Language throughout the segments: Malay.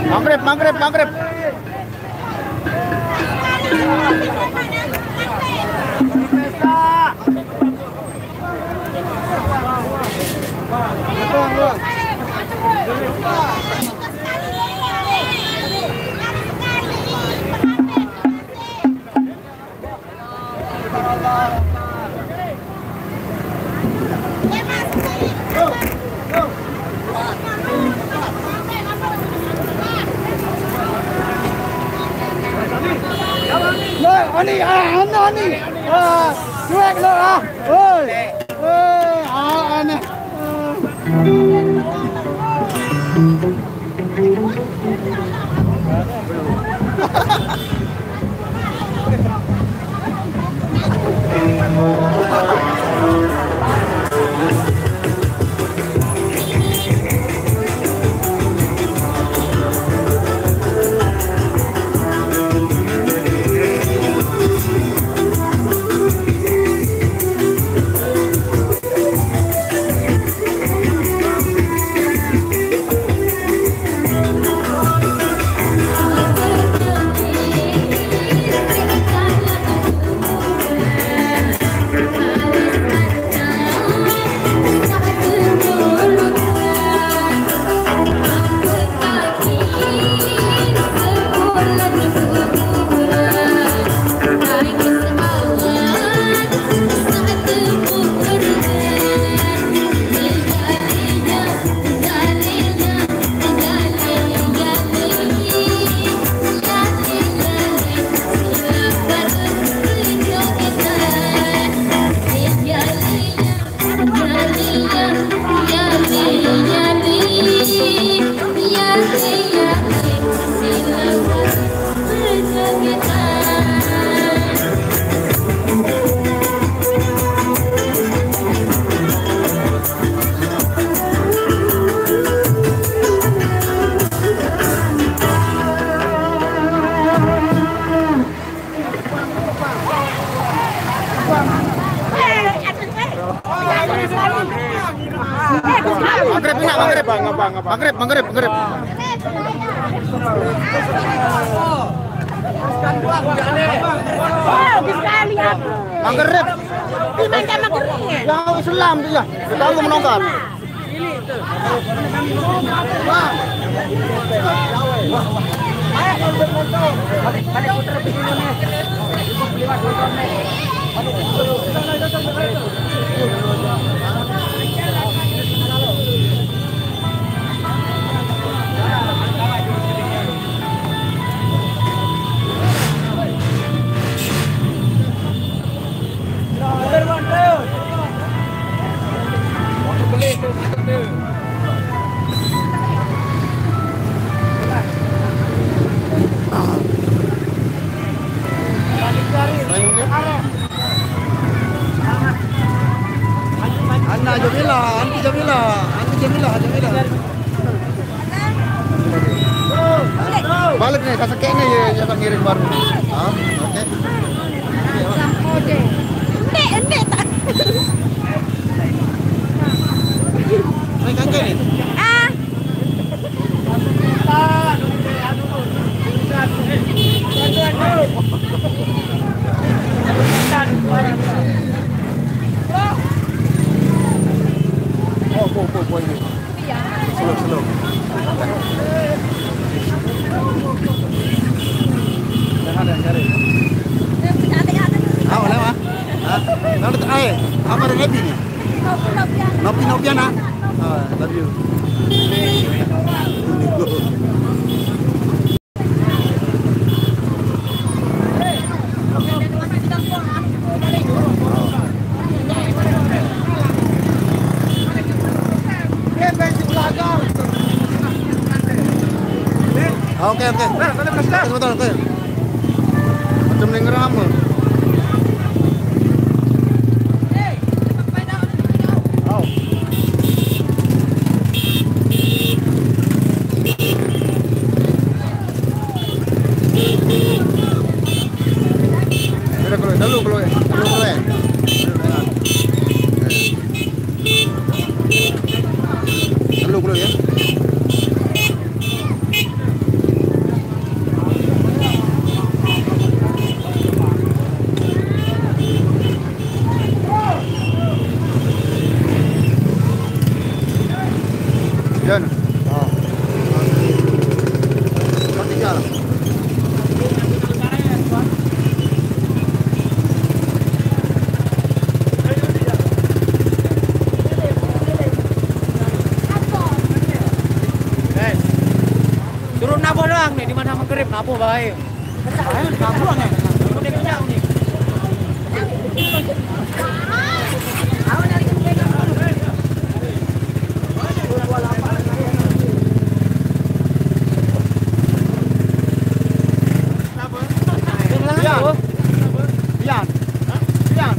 Maghrib, maghrib, maghrib. Ani, ani. Cuek lo ah. Oi. Aneh. Maghrib. Maghrib. Yang Islam tu ya. Kamu menongkar. Balik nih, kaseknya ya yang ngirim baru. Oke. Ente tak. Naik angke nih. Oh, ini. Slow. Jangan cari. Boleh mah? Lalu apa ada Nopi nih? Nopi anak. Love you. Oke. Betul. Macam ni ngeram. Dulu ya. Iyalah. Turun nabuh doang nih, di mana mengkerip nabuh baik. Nabuh nih. Udah kenyang nih. Pian. Pian.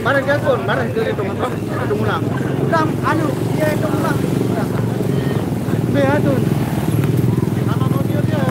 Barang jagon, barang itu motor, itu ulang. Ulang, anu, dia itu ulang. Be atun. Nama mobil dia.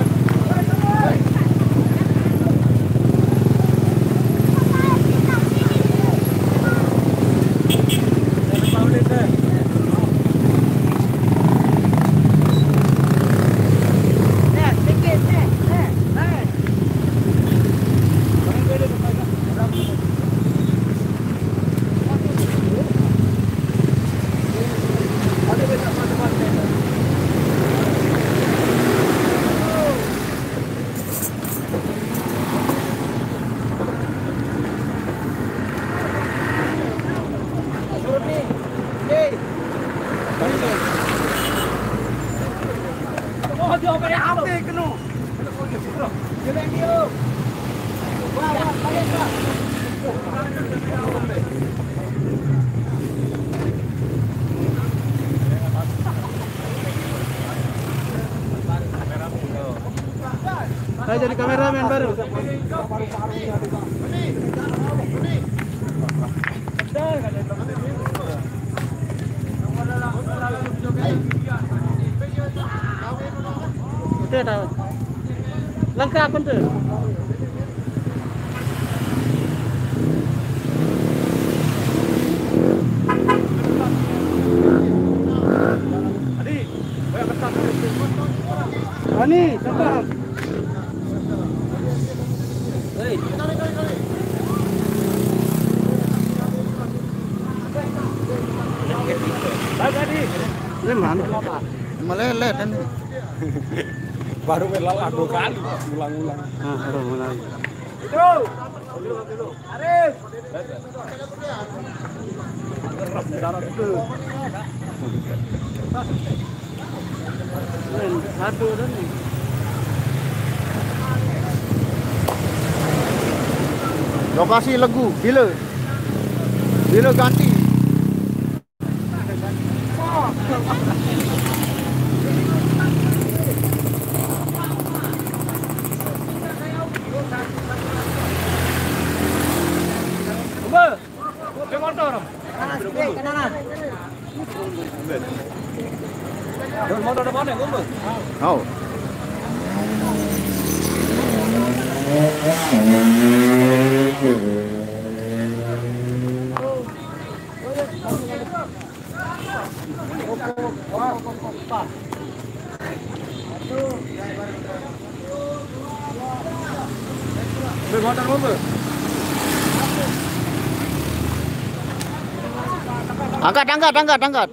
Saya jadi kameramen baru. Itu tahu. Lengkap pun tu. Ani, tetap. Melelet kan. Baru melelak 2 kali, ulang-ulang. Baru mulai. Itu. Arif. Satu dan lokasi Legu, bila ganti. Motor. Kanan. Motor depan ya, gua. Oh. Motor gua. Angkat. Angkat.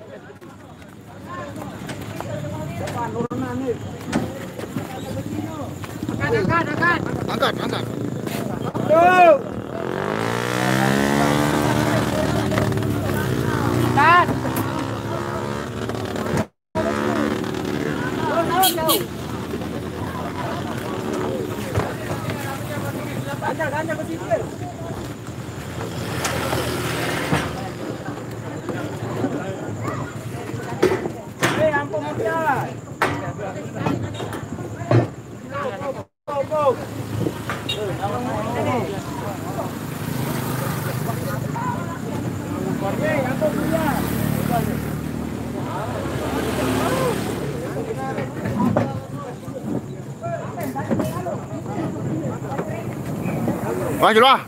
Ganda ke situ. Ampun mobil. Maju lah.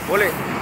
Boleh.